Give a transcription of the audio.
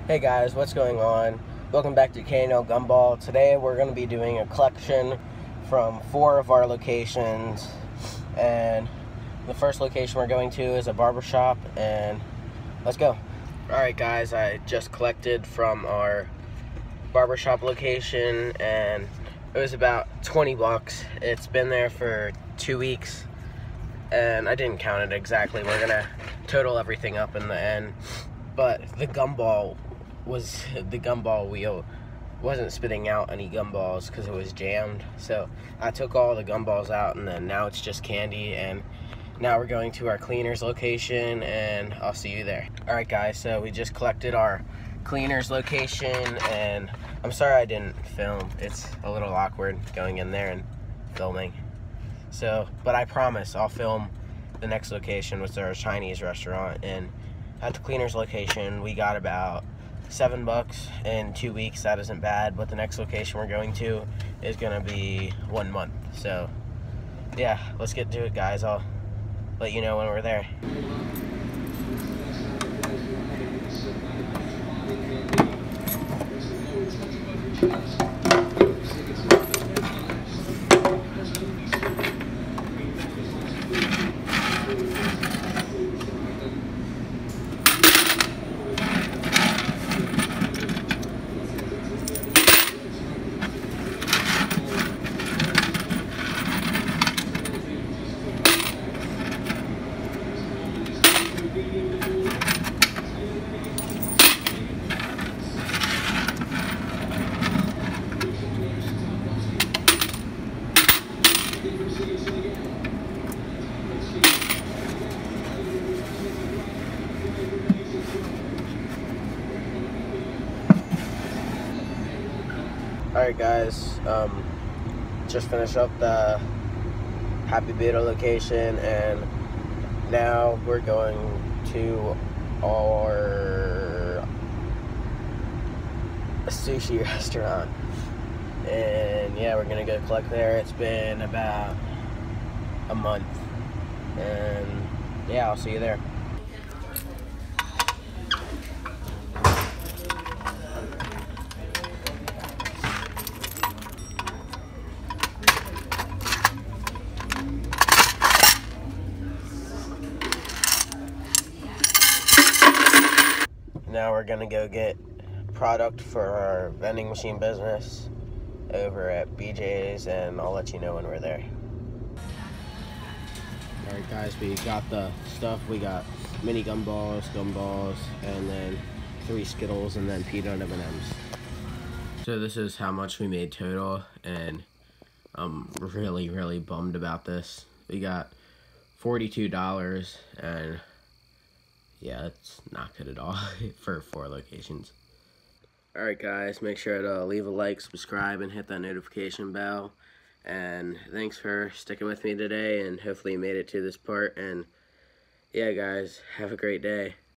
Hey guys, what's going on? Welcome back to K&L Gumball. Today we're going to be doing a collection from 4 of our locations, and the first location we're going to is a barbershop, and let's go. Alright guys, I just collected from our barbershop location and it was about 20 bucks. It's been there for 2 weeks and I didn't count it exactly. We're gonna total everything up in the end, but the gumball wheel wasn't spitting out any gumballs because it was jammed. So I took all the gumballs out, and then now it's just candy. And now we're going to our cleaners location, and I'll see you there. Alright guys, so we just collected our cleaners location, and I'm sorry I didn't film. It's a little awkward going in there and filming. So, but I promise I'll film the next location, which is our Chinese restaurant. And at the cleaners location, we got about 7 bucks in 2 weeks. That isn't bad, but the next location we're going to is gonna be 1 month. So yeah, let's get to it guys. I'll let you know when we're there. Alright guys, just finished up the Happy Beta location, and now we're going to our sushi restaurant, and yeah, we're gonna go collect there. It's been about a month, and yeah, I'll see you there. Now we're gonna go get product for our vending machine business over at BJ's, and I'll let you know when we're there. Alright guys, we got the stuff. We got mini gumballs, and then 3 Skittles, and then peanut M&Ms. So this is how much we made total, and I'm really bummed about this. We got $42, and yeah, it's not good at all for 4 locations. Alright guys, make sure to leave a like, subscribe, and hit that notification bell. And thanks for sticking with me today, and hopefully you made it to this part. And yeah guys, have a great day.